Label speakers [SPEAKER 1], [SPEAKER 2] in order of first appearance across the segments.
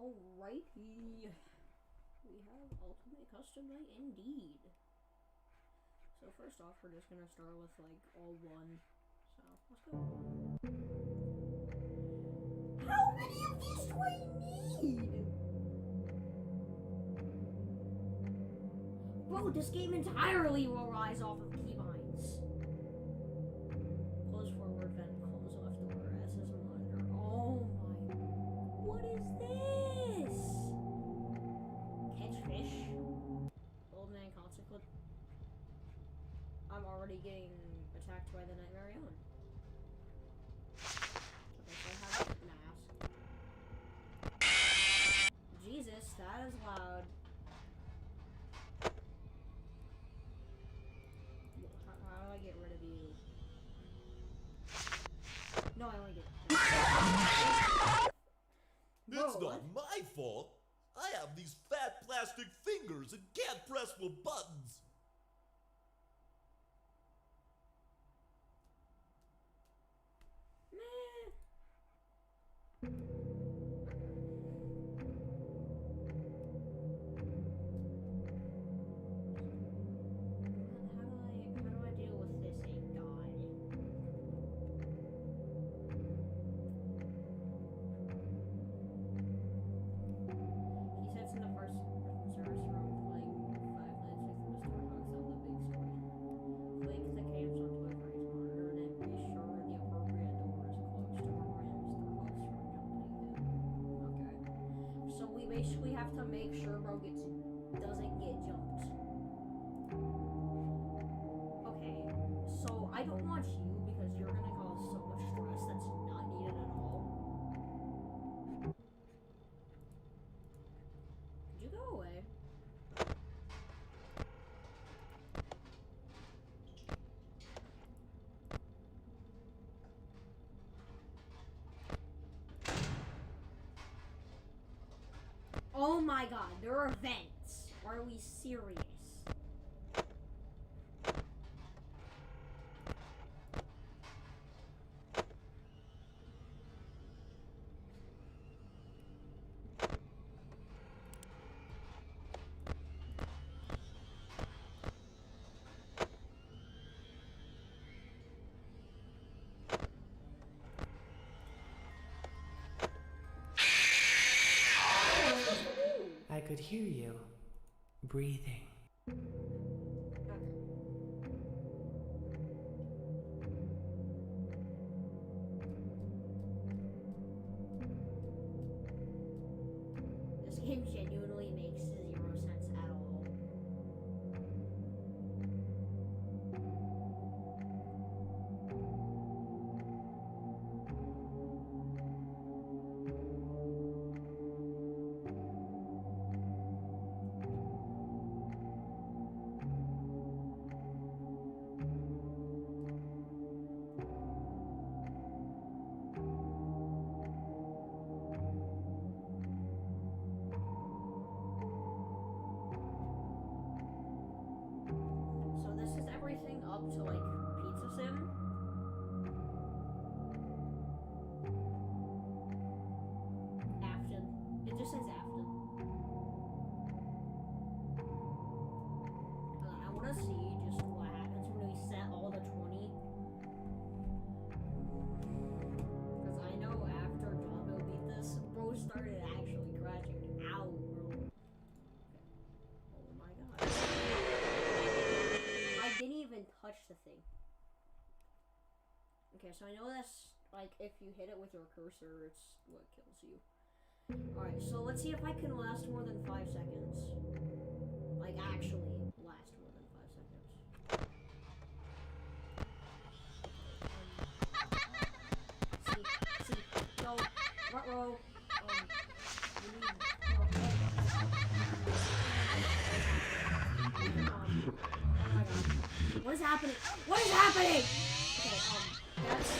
[SPEAKER 1] Alrighty. We have Ultimate Custom Night indeed. So first off, we're just gonna start with like all one. So let's go. How many of these do I need? Bro, this game entirely relies off of keybinds. Close forward, then close left door. S is under. Oh my. What is this? Catch fish. Old man consequence. I'm already getting attacked by the Nightmare Yawn. Okay, so I have a mask. Jesus, that is loud. How do I get rid of you? No, I only get.
[SPEAKER 2] It's not my fault. I have these fat plastic fingers and can't press full buttons.
[SPEAKER 1] Basically have to make sure bro doesn't get jumped. Okay, so I don't want you because you're gonna cause so much stress that's not needed at all. Could you go away? Oh my god, there are vents. Are we serious?
[SPEAKER 3] I could hear you breathing.
[SPEAKER 1] This game genuinely makes 0 sense at all. Everything up to like Pizza Sim. Afton. It just says Afton. I want to see just what happens when we set all the 20. Because I know after Domino beat this, bro started actually crashing out, bro. Oh my god. Didn't even touch the thing. Okay, so I know that's like if you hit it with your cursor, it's what kills you. Alright, so let's see if I can last more than 5 seconds. Like actually last more than 5 seconds. See, no, front row. What is happening? What is happening? Okay, that's...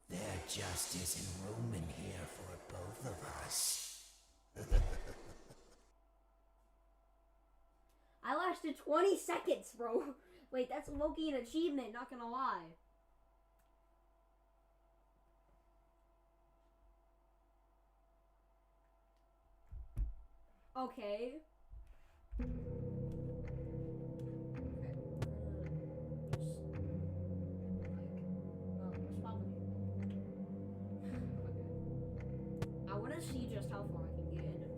[SPEAKER 3] There just isn't room in here for both of us.
[SPEAKER 1] I lasted 20 seconds, bro. Wait, that's low-key an achievement, not gonna lie. Okay. Okay. Just like, what's poppin' here? Okay. I want to see just how far I can get into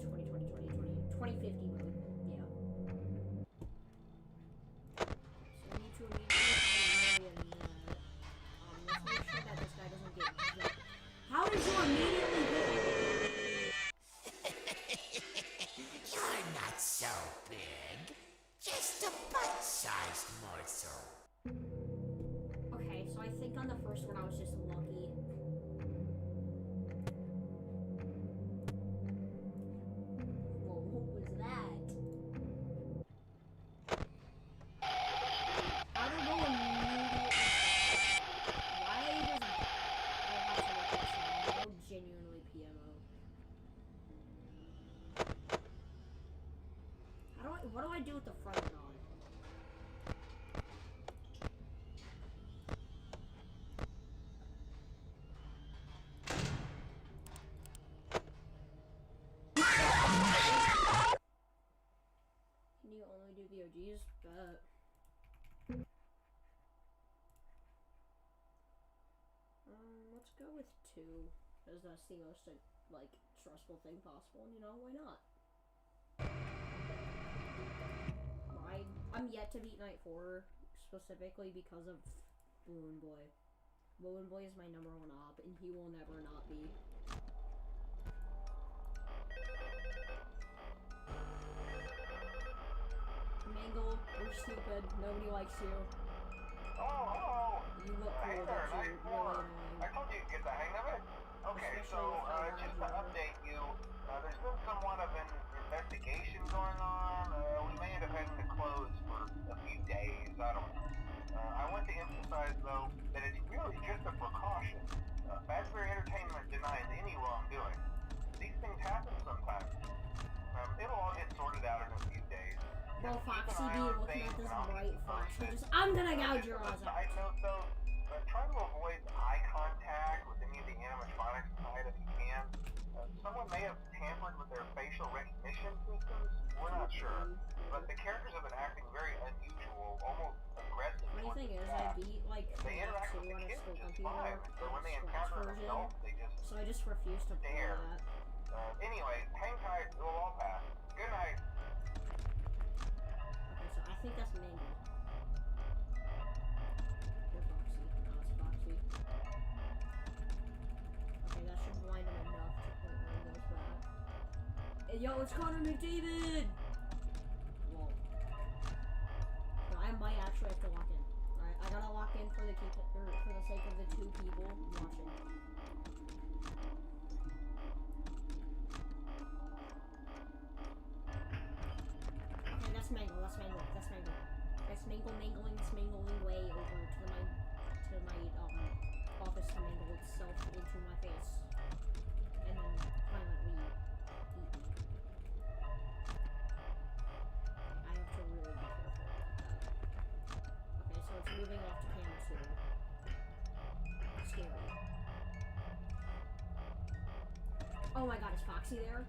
[SPEAKER 1] 2050 mode. Yeah. So we need to immediately let's make sure that this guy doesn't get jumped. How did you immediately hit?
[SPEAKER 3] You're not so big. Just a butt-sized morsel.
[SPEAKER 1] Okay, so I think on the first one I was just lucky. Whoa, what was that? I don't know immediately. Why does I have to look this up? No, genuinely PMO. What do I do with the front knot? Can you only do the OGs? But let's go with 2, because that's the most like stressful thing possible, and you know, why not? I'm yet to beat Night 4 specifically because of Balloon Boy. Balloon Boy is my #1 op, and he will never not be. Mangle, you're stupid. Nobody likes you.
[SPEAKER 4] Oh, hello.
[SPEAKER 1] You look cool,
[SPEAKER 4] Hey
[SPEAKER 1] but
[SPEAKER 4] there,
[SPEAKER 1] you're
[SPEAKER 4] nice
[SPEAKER 1] really
[SPEAKER 4] work.
[SPEAKER 1] annoying.
[SPEAKER 4] I told you to get the hang of it. Okay, so just to update you, there's been somewhat of an investigation going on. We may end up having to close for a few days. I don't know. I want to emphasize, though, that it's really just a precaution. Fazbear Entertainment denies any wrongdoing. These things happen sometimes. It'll all get sorted out in a few days.
[SPEAKER 1] Well, Foxy be looking at this bright flash. I'm gonna gouge your eyes out.
[SPEAKER 4] Side note, though, try to avoid eye contact with any of the animatronics side if you can. Someone may have tampered with their facial recognition systems. We're not sure. But the characters have been acting very unusual, almost aggressive.
[SPEAKER 1] Funny thing is, I beat like
[SPEAKER 4] They interact with the
[SPEAKER 1] on a
[SPEAKER 4] kids
[SPEAKER 1] school
[SPEAKER 4] just
[SPEAKER 1] computer,
[SPEAKER 4] fine, but when they
[SPEAKER 1] Scratch
[SPEAKER 4] encounter an
[SPEAKER 1] version,
[SPEAKER 4] adult, they just
[SPEAKER 1] so I just refuse to play
[SPEAKER 4] stare.
[SPEAKER 1] that.
[SPEAKER 4] Anyway, hang tight, it'll all pass. Good night.
[SPEAKER 1] Okay, so I think that's Mangle. Or Foxy. No, it's Foxy. Okay, that should blind him enough to the point where he goes back. Hey, yo, it's Connor McDavid! Whoa. No, I might actually have to lock in. Alright, I gotta lock in for the sake of the 2 people watching. Okay, that's Mangle, that's Mangle, that's Mangle. That's Mangle mangling way over to my office to mangle itself into my face. And then violently eat me. I have to really be careful about that. Okay, so it's moving off to camera 2. Scary. Oh my god, is Foxy there?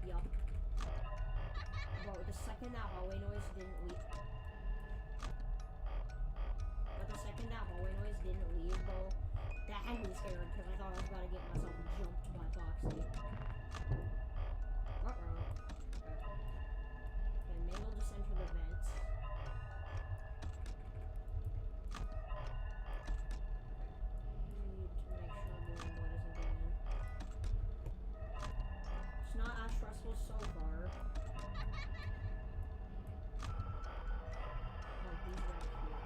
[SPEAKER 1] Yup. Bro, the second that hallway noise didn't leave. But the second that hallway noise didn't leave, bro, that had me scared because I thought I was about to get myself jumped by Foxy. Uh-oh. Okay. Okay, Mangle just entered the vents. Need to make sure Balloon Boy doesn't get in. It's not as stressful so far. Oh, he's right here.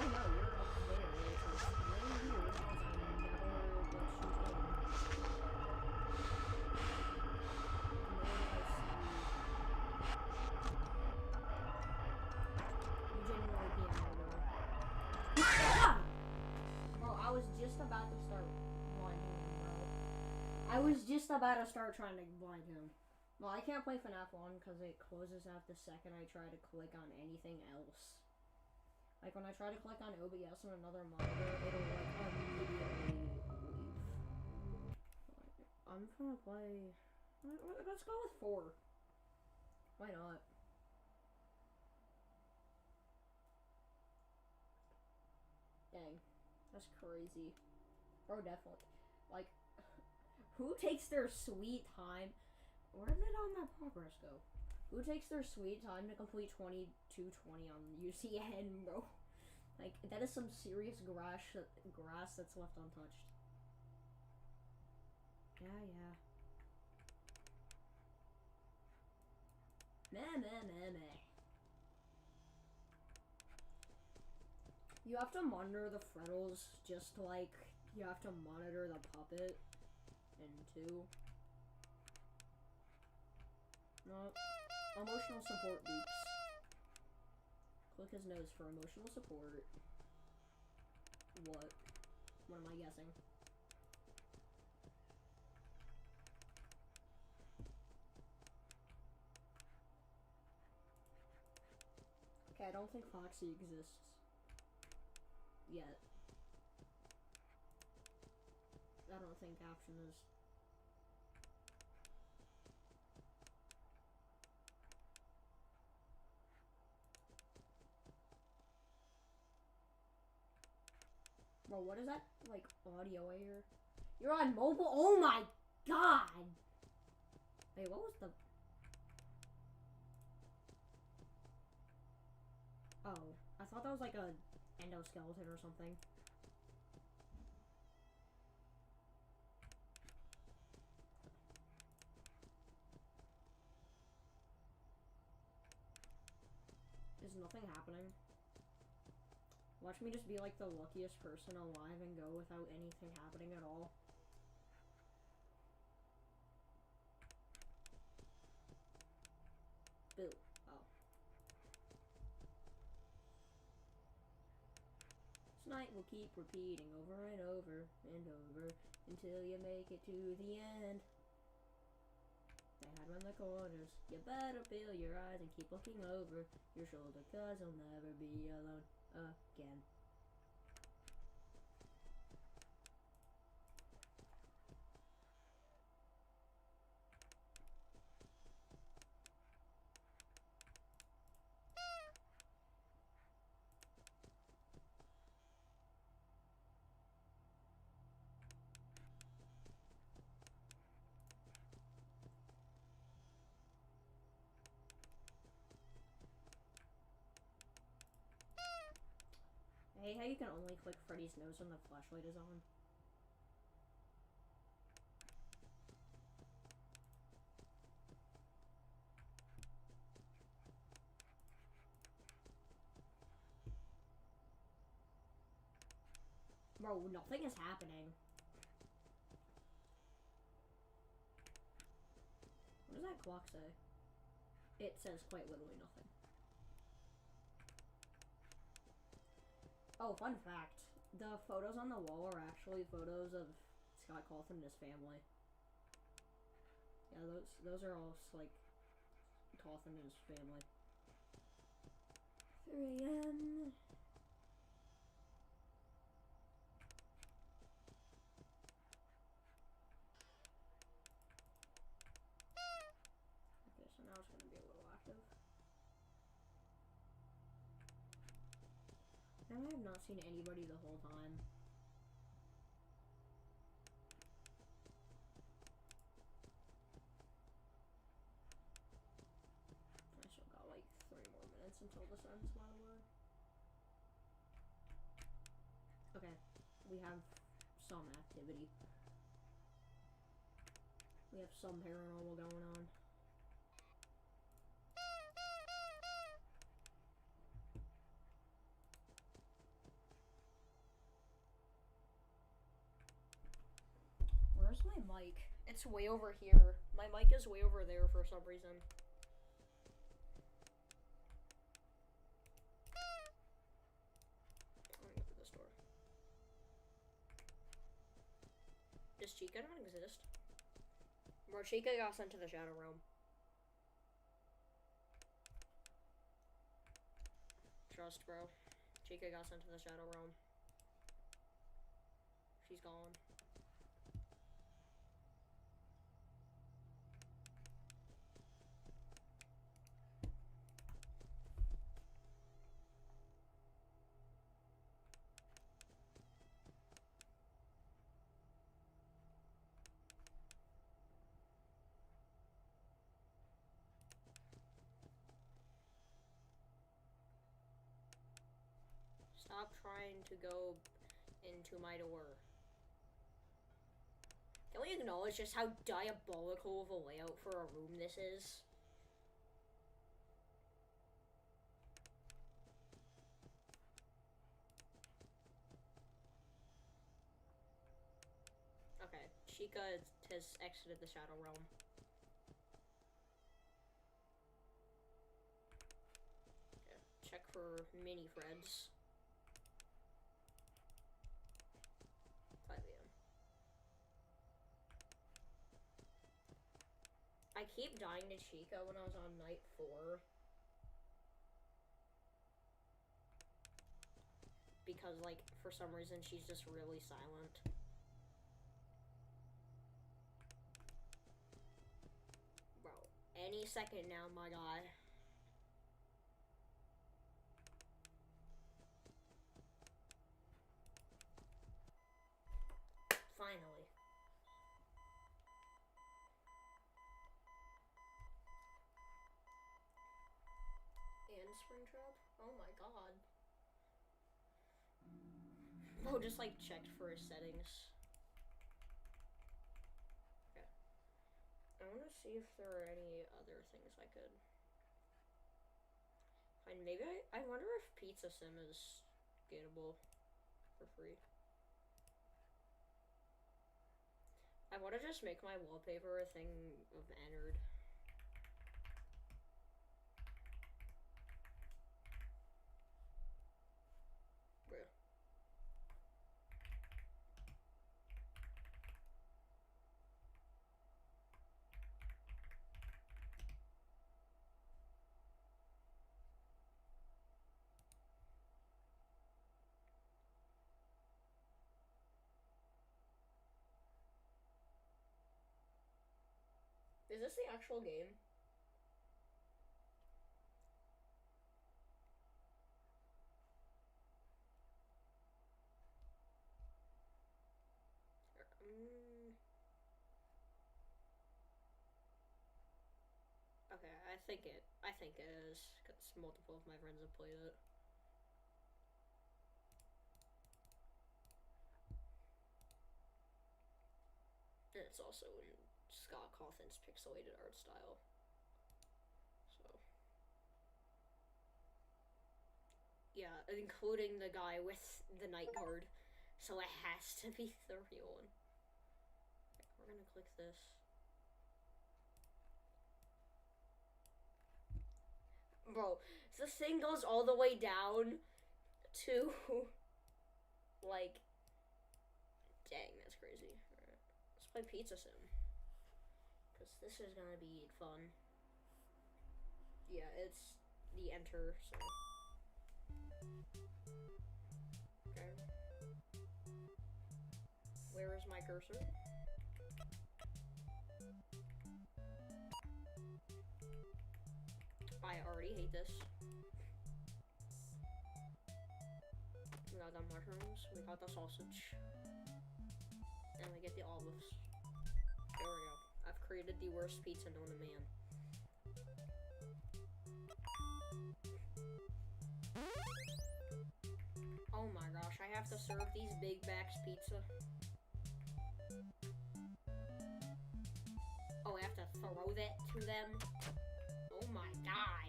[SPEAKER 1] Oh no, you're up there, which is really weird because I never let you in. Nor did I see you. You genuinely PM me, bro. Ah! Bro, I was just about to start blinding him, bro. I was just about to start trying to blind him. Well, I can't play FNAF 1 because it closes out the second I try to click on anything else. Like when I try to click on OBS on another monitor, it'll like immediately leave. I'm gonna play Let's go with 4. Why not? Dang. That's crazy. Bro, definitely. Like, who takes their sweet time? Where did all my progress go? Who takes their sweet time to complete 2220 on UCN, bro? Like, that is some serious grass that's left untouched. Yeah. Meh. You have to monitor the Freddles just like you have to monitor the puppet in 2. No. Emotional support beeps. Click his nose for emotional support. What? What am I guessing? Okay, I don't think Foxy exists. Yet. I don't think Action is. Bro, what is that, like, audio I hear? You're on mobile? Oh my god! Wait, what was the... Oh, I thought that was like a endoskeleton or something. Is nothing happening? Watch me just be like the luckiest person alive and go without anything happening at all. Boo. Oh. This night will keep repeating over and over and over until you make it to the end. They hide around the corners. You better peel your eyes and keep looking over your shoulder, 'cause you'll never be alone again. I hate how you can only click Freddy's nose when the flashlight is on. Bro, nothing is happening. What does that clock say? It says quite literally nothing. Oh, fun fact. The photos on the wall are actually photos of Scott Cawthon and his family. Yeah, those are all, like, Cawthon and his family. 3 a.m. Okay, so now it's gonna be a little active. And I have not seen anybody the whole time. I still got like 3 more minutes until this ends, by the way. Okay, we have some activity. We have some paranormal going on. Where's my mic? It's way over here. My mic is way over there for some reason. I'm gonna go through this door. Does Chica not exist? Bro, Chica got sent to the Shadow Realm. Trust, bro. Chica got sent to the Shadow Realm. She's gone. stop trying to go into my door. Can we acknowledge just how diabolical of a layout for a room this is? Okay, Chica has exited the Shadow Realm. Okay, check for mini Freds. 5 AM. I keep dying to Chica when I was on night 4. Because, like, for some reason, she's just really silent. Bro, any second now, my god. Finally. And Springtrap? Oh my god. Oh, just like checked for his settings. Okay. I want to see if there are any other things I could find. Maybe I wonder if Pizza Sim is gettable for free. I want to just make my wallpaper a thing of Ennard. Yeah. Is this the actual game? Okay, I think it is, because multiple of my friends have played it. And it's also in Scott Cawthon's pixelated art style. So yeah, including the guy with the night guard. So it has to be the real one. Okay, we're gonna click this. Bro, this thing goes all the way down to like, dang, that's crazy. Alright, let's play Pizza Sim. Because this is gonna be fun. Yeah, it's the enter, so. Okay. Where is my cursor? I already hate this. We got the mushrooms, we got the sausage, and we get the olives. There we go. I've created the worst pizza known to man. Oh my gosh, I have to serve these Big Backs pizza. Oh, I have to throw that to them? Oh my god.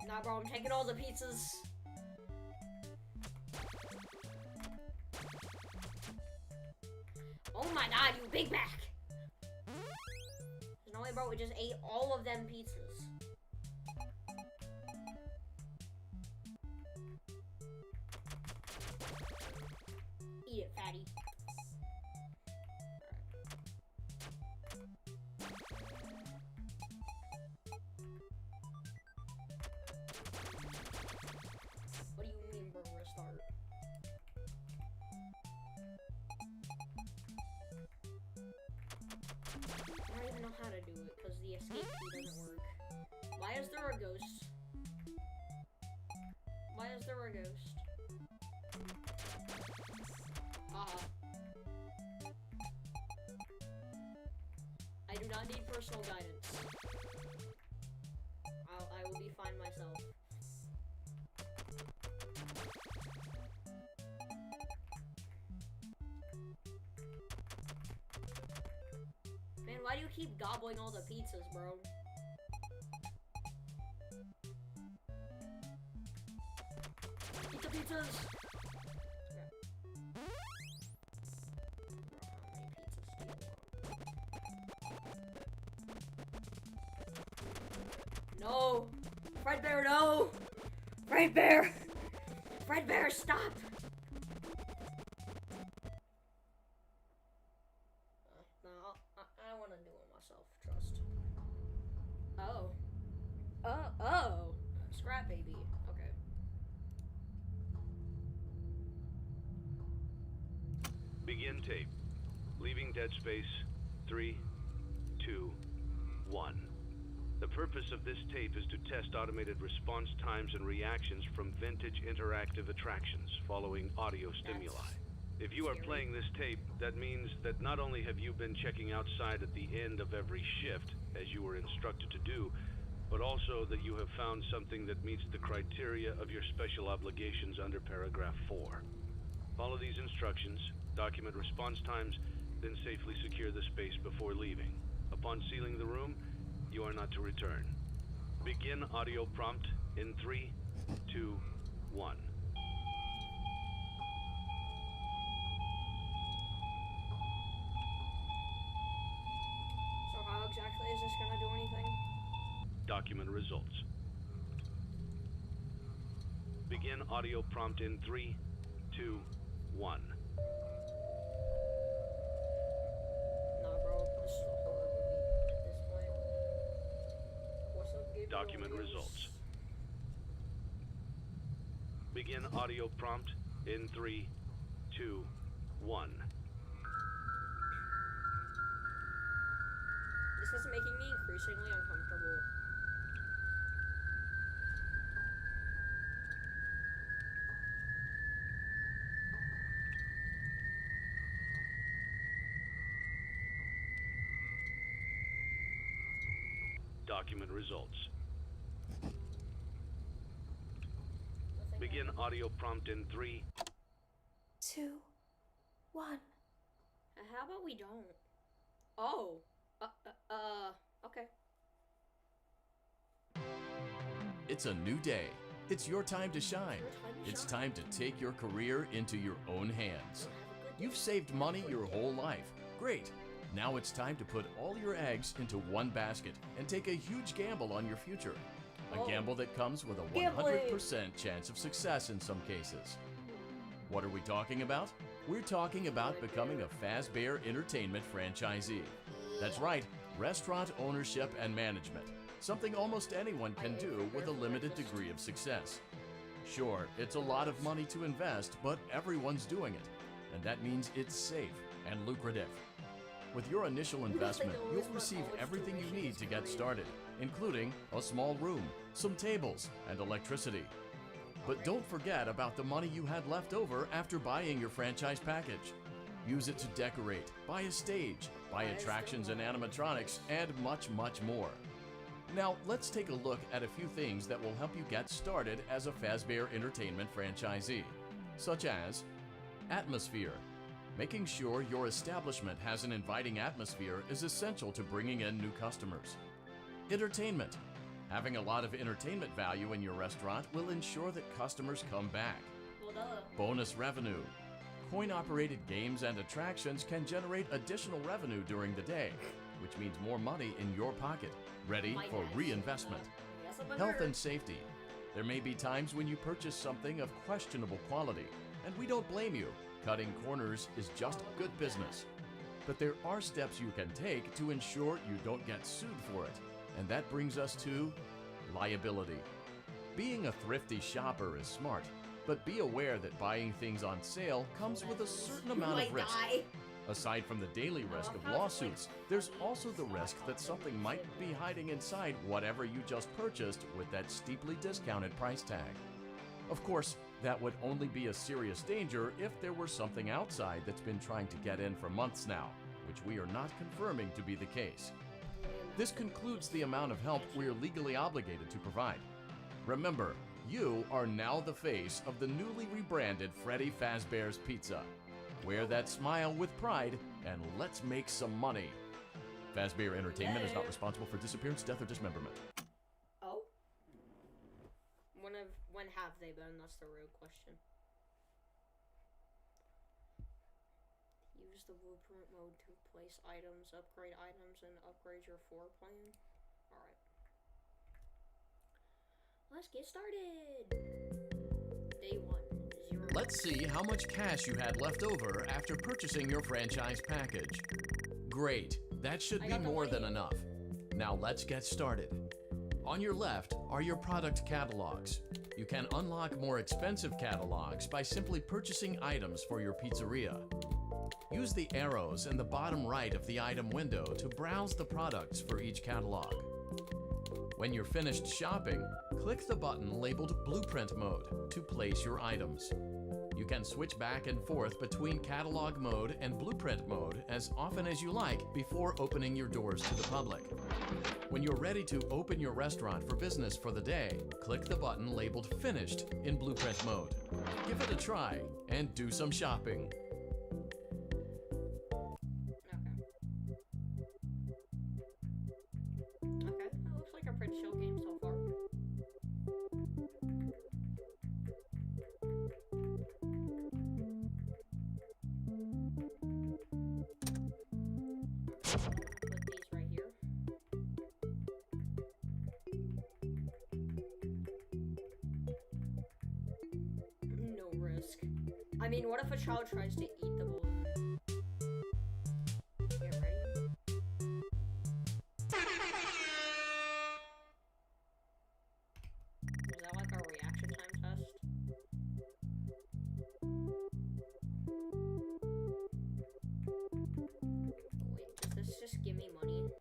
[SPEAKER 1] Nah, bro, I'm taking all the pizzas. Oh my god, you Big Mac! There's no way, bro, we just ate all of them pizzas. Eat it, fatty. What do you mean, bro, restart? I don't even know how to do it, because the escape key doesn't work. Why is there a ghost? says they're a ghost. I do not need personal guidance. I will be fine myself. Man, why do you keep gobbling all the pizzas, bro? Eat the pizzas! No! Fredbear, no! Fredbear! Fredbear, stop! No, I want to do it myself, trust. Oh. Oh! Scrap baby. Okay.
[SPEAKER 5] Begin tape. Leaving dead space. 3, 2, 1. The purpose of this tape is to test automated response times and reactions from vintage interactive attractions following audio stimuli. If you are playing this tape, that means that not only have you been checking outside at the end of every shift, as you were instructed to do, but also that you have found something that meets the criteria of your special obligations under paragraph 4. Follow these instructions, document response times, then safely secure the space before leaving. Upon sealing the room, you are not to return. Begin audio prompt in 3, 2, 1.
[SPEAKER 1] So how exactly is this gonna do anything?
[SPEAKER 5] Document results. Begin audio prompt in 3, 2, 1.
[SPEAKER 1] Nah, bro, this is a horror movie at this point. What's up, Gabriel?
[SPEAKER 5] Document results. Begin audio prompt in 3, 2, 1.
[SPEAKER 1] This is making me increasingly uncomfortable.
[SPEAKER 5] Document results.
[SPEAKER 1] Nothing
[SPEAKER 5] Begin audio prompt in 3,
[SPEAKER 6] 2, 1.
[SPEAKER 1] How about we don't? Oh. Okay.
[SPEAKER 7] It's a new day. It's your time to shine. It's time to take your career into your own hands. You've saved money your whole life. Great. Now it's time to put all your eggs into one basket and take a huge gamble on your future. A gamble that comes with a 100% chance of success in some cases. What are we talking about? We're talking about becoming a Fazbear Entertainment franchisee. That's right, restaurant ownership and management. Something almost anyone can do with a limited degree of success. Sure, it's a lot of money to invest, but everyone's doing it. And that means it's safe and lucrative. With your initial investment, you'll receive everything you need to get started, including a small room, some tables, and electricity. But don't forget about the money you had left over after buying your franchise package. Use it to decorate, buy a stage, buy attractions and animatronics, and much, much more. Now, let's take a look at a few things that will help you get started as a Fazbear Entertainment franchisee, such as atmosphere. Making sure your establishment has an inviting atmosphere is essential to bringing in new customers. Entertainment. Having a lot of entertainment value in your restaurant will ensure that customers come back.
[SPEAKER 1] Well, duh.
[SPEAKER 7] Bonus revenue. Coin-operated games and attractions can generate additional revenue during the day, which means more money in your pocket, ready for reinvestment.
[SPEAKER 1] Yes, I'm a
[SPEAKER 7] Health
[SPEAKER 1] nerd.
[SPEAKER 7] and safety. There may be times when you purchase something of questionable quality, and we don't blame you. Cutting corners is just good business. But there are steps you can take to ensure you don't get sued for it. And that brings us to liability. Being a thrifty shopper is smart, but be aware that buying things on sale comes with a certain amount of risk. Aside from the daily risk of lawsuits, there's also the risk that something might be hiding inside whatever you just purchased with that steeply discounted price tag. Of course, that would only be a serious danger if there were something outside that's been trying to get in for months now, which we are not confirming to be the case. This concludes the amount of help we are legally obligated to provide. Remember, you are now the face of the newly rebranded Freddy Fazbear's Pizza. Wear that smile with pride, and let's make some money. Fazbear Entertainment is not responsible for disappearance, death, or dismemberment.
[SPEAKER 1] Oh? When have they been? That's the real question. Use the blueprint mode to place items, upgrade items, and upgrade your floor plan. Alright. Let's get started! Day 1. 0.
[SPEAKER 7] Let's see how much cash you had left over after purchasing your franchise package. Great, that should be more than enough. Now let's get started. On your left are your product catalogs. You can unlock more expensive catalogs by simply purchasing items for your pizzeria. Use the arrows in the bottom right of the item window to browse the products for each catalog. When you're finished shopping, click the button labeled Blueprint Mode to place your items. You can switch back and forth between Catalog Mode and Blueprint Mode as often as you like before opening your doors to the public. When you're ready to open your restaurant for business for the day, click the button labeled Finished in Blueprint Mode. Give it a try and do some shopping.
[SPEAKER 1] Okay, that looks like a pretty chill game so far. Put these right here. No risk. I mean, what if a child tries to eat the balloon? Get ready. Is that like a reaction time test? Wait, does this just give me money?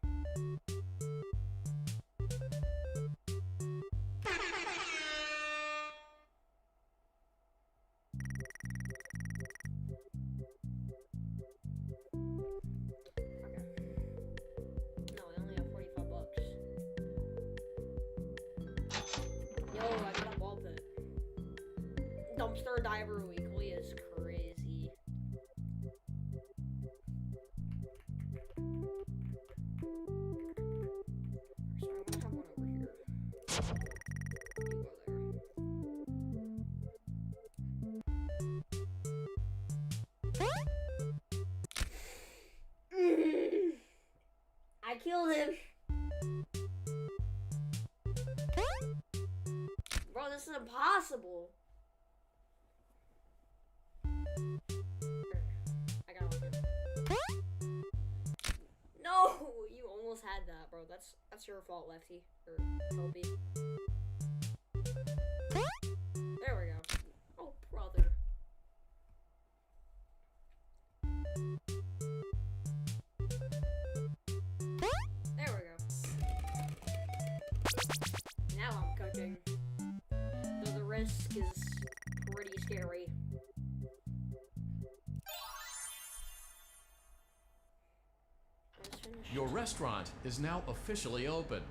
[SPEAKER 1] No, I only have 45 bucks. Yo, I got a ball pit. Dumpster diver weekly is crazy. So I'm gonna have one over here. You go there. I killed him. Bro, this is impossible. I got one. No, you almost had that, bro. That's your fault, Lefty or Toby. There we go. Oh, brother. There we go. Now I'm cooking. Though the risk is pretty scary.
[SPEAKER 7] Your restaurant is now officially open.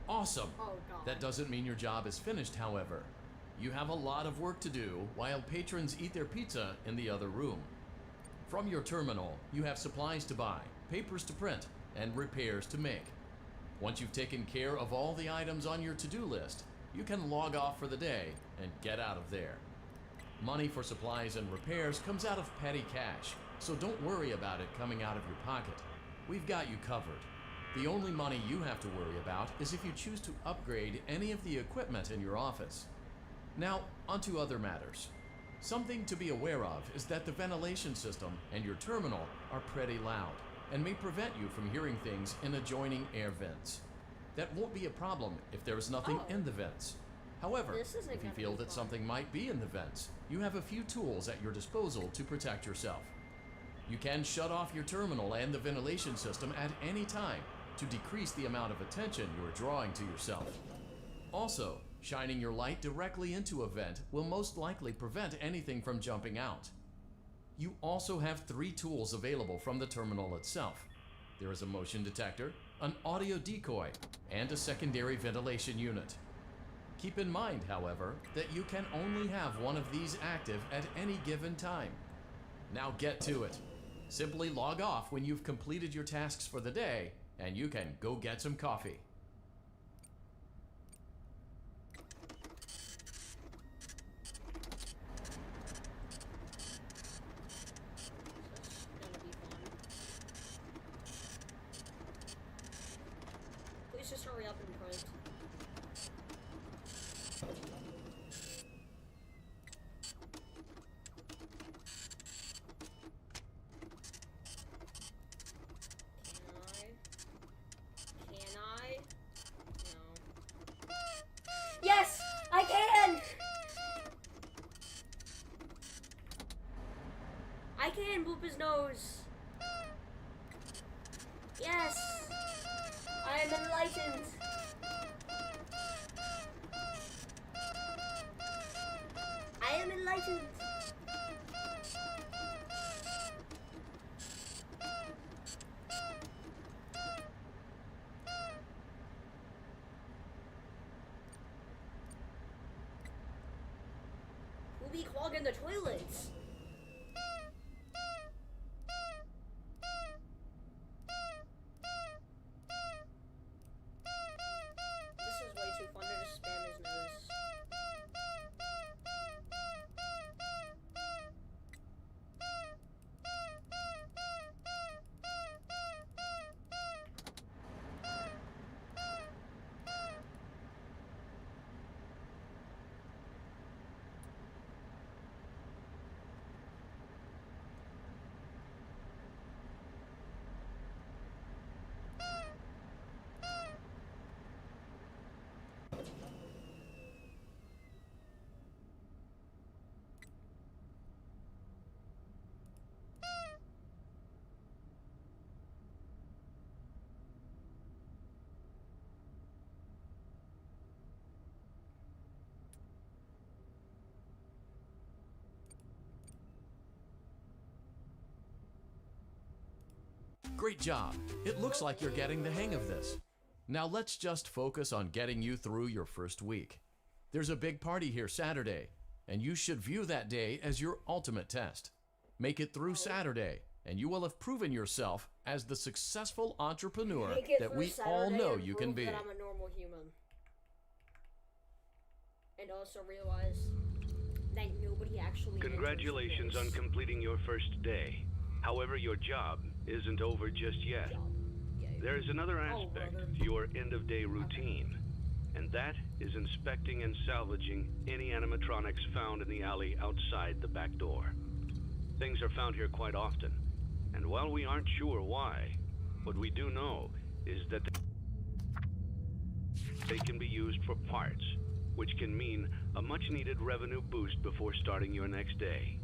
[SPEAKER 7] Awesome!
[SPEAKER 1] Oh god.
[SPEAKER 7] That doesn't mean your job is finished, however. You have a lot of work to do while patrons eat their pizza in the other room. From your terminal, you have supplies to buy, papers to print, and repairs to make. Once you've taken care of all the items on your to-do list, you can log off for the day and get out of there. Money for supplies and repairs comes out of petty cash, so don't worry about it coming out of your pocket. We've got you covered. The only money you have to worry about is if you choose to upgrade any of the equipment in your office. Now, onto other matters. Something to be aware of is that the ventilation system and your terminal are pretty loud and may prevent you from hearing things in adjoining air vents. That won't be a problem if there is nothing in the vents. However, if you feel that something might be in the vents, you have a few tools at your disposal to protect yourself. You can shut off your terminal and the ventilation system at any time to decrease the amount of attention you are drawing to yourself. Also, Shining your light directly into a vent will most likely prevent anything from jumping out. You also have 3 tools available from the terminal itself. There is a motion detector, an audio decoy, and a secondary ventilation unit. Keep in mind, however, that you can only have one of these active at any given time. Now get to it. Simply log off when you've completed your tasks for the day, and you can go get some coffee.
[SPEAKER 1] Please just hurry up and print. Can I? No. Yes! I can! I can boop his nose. Yes! I am enlightened. I am enlightened. Who be clogging the toilets? This is way too fun to just spam his nose.
[SPEAKER 7] Great job. It looks like you're getting the hang of this. Now let's just focus on getting you through your first week. There's a big party here Saturday, and you should view that day as your ultimate test. Make it through Saturday, and you will have proven yourself as the successful entrepreneur
[SPEAKER 1] Make it
[SPEAKER 7] that
[SPEAKER 1] through
[SPEAKER 7] we
[SPEAKER 1] Saturday
[SPEAKER 7] all know
[SPEAKER 1] and
[SPEAKER 7] you can
[SPEAKER 1] prove
[SPEAKER 7] be.
[SPEAKER 1] that I'm a normal human. And also realize that nobody actually
[SPEAKER 5] Congratulations on completing your first day. However, your job isn't over just yet. There is another aspect to your end-of-day routine, and that is inspecting and salvaging any animatronics found in the alley outside the back door. Things are found here quite often, and while we aren't sure why, what we do know is that they can be used for parts, which can mean a much-needed revenue boost before starting your next day.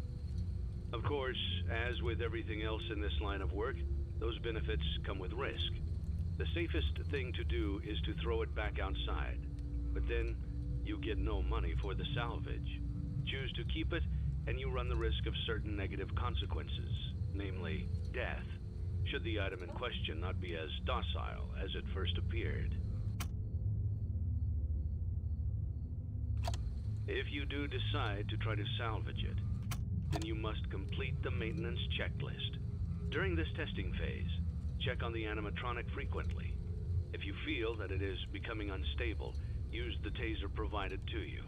[SPEAKER 5] Of course, as with everything else in this line of work, those benefits come with risk. The safest thing to do is to throw it back outside, but then you get no money for the salvage. Choose to keep it, and you run the risk of certain negative consequences, namely death, should the item in question not be as docile as it first appeared. If you do decide to try to salvage it, then you must complete the maintenance checklist. During this testing phase, check on the animatronic frequently. If you feel that it is becoming unstable, use the taser provided to you.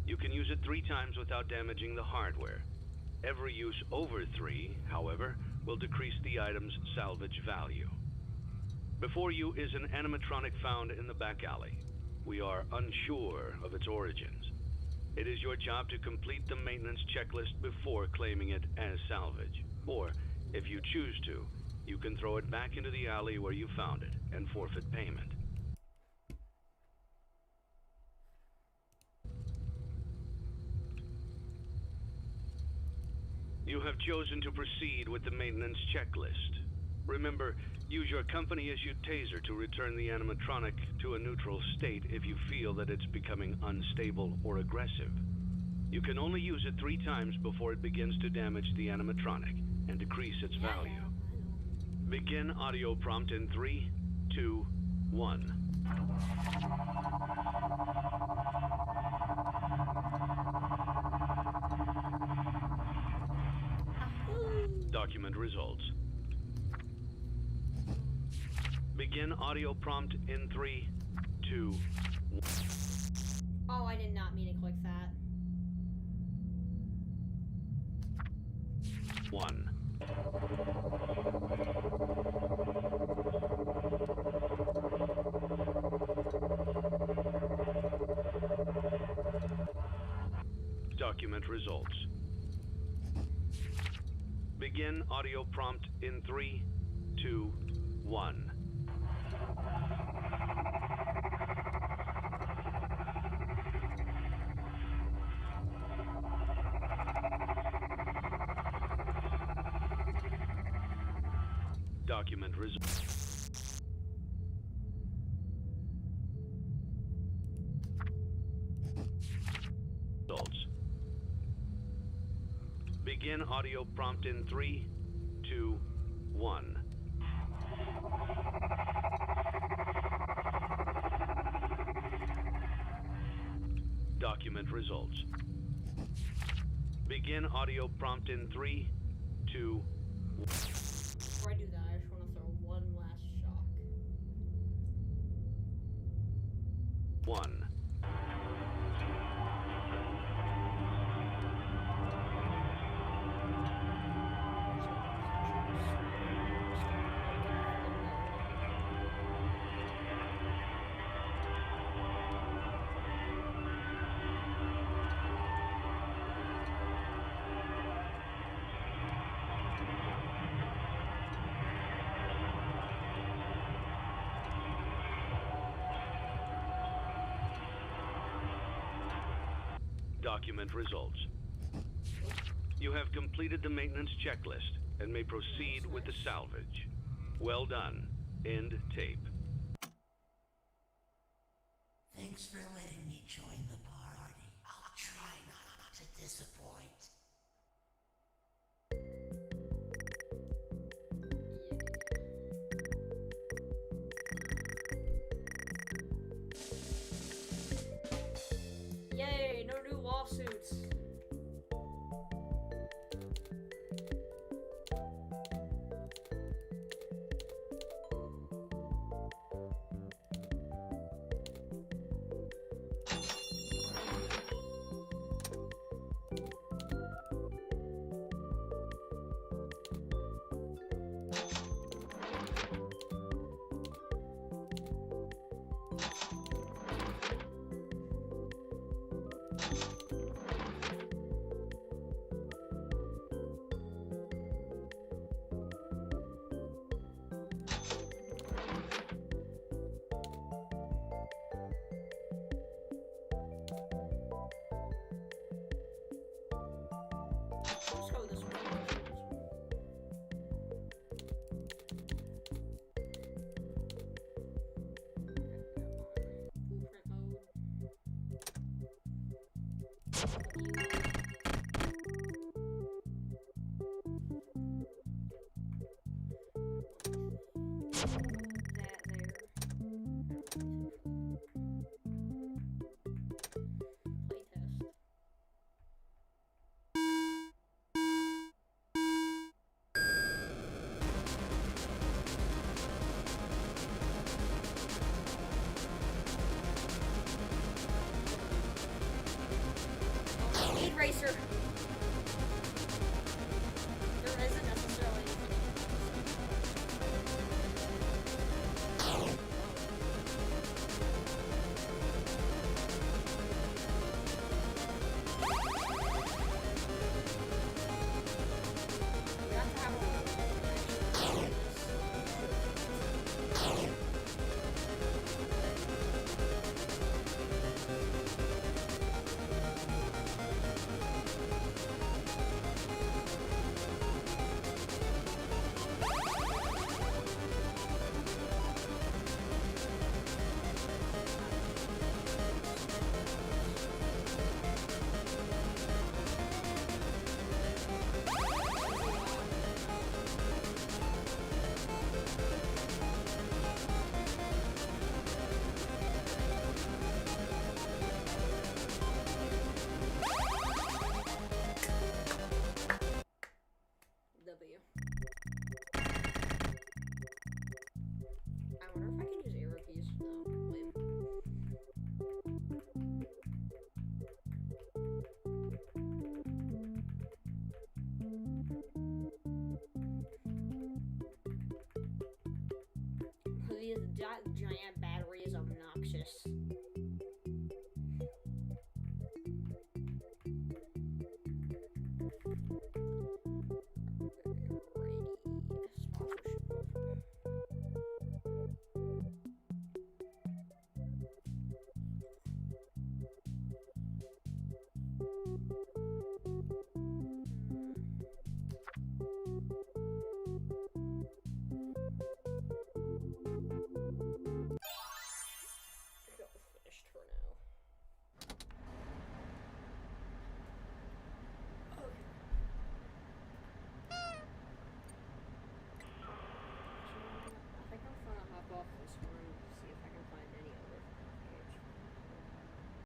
[SPEAKER 5] You can use it 3 times without damaging the hardware. Every use over 3, however, will decrease the item's salvage value. Before you is an animatronic found in the back alley. We are unsure of its origins. It is your job to complete the maintenance checklist before claiming it as salvage. Or, if you choose to, you can throw it back into the alley where you found it and forfeit payment. You have chosen to proceed with the maintenance checklist. Remember, use your company-issued taser to return the animatronic to a neutral state if you feel that it's becoming unstable or aggressive. You can only use it 3 times before it begins to damage the animatronic and decrease its value. Begin audio prompt in 3, 2, 1. Document results. Begin audio prompt in 3, 2, 1.
[SPEAKER 1] Oh, I did not mean to click that.
[SPEAKER 5] 1. Document results. Begin audio prompt in 3, 2, 1. Document results. Begin audio prompt in 3, 2, 1. Document results. Begin audio prompt in 3, 2, 1.
[SPEAKER 1] Before I do that, I just want to throw one last shock.
[SPEAKER 5] 1. Document results. You have completed the maintenance checklist and may proceed with the salvage. Well done. End tape.
[SPEAKER 3] Thanks for letting me join the party. I'll try not to disappoint.
[SPEAKER 1] Yay, no new lawsuits. Let's go this way. Racer. There isn't necessarily. because that giant battery is obnoxious.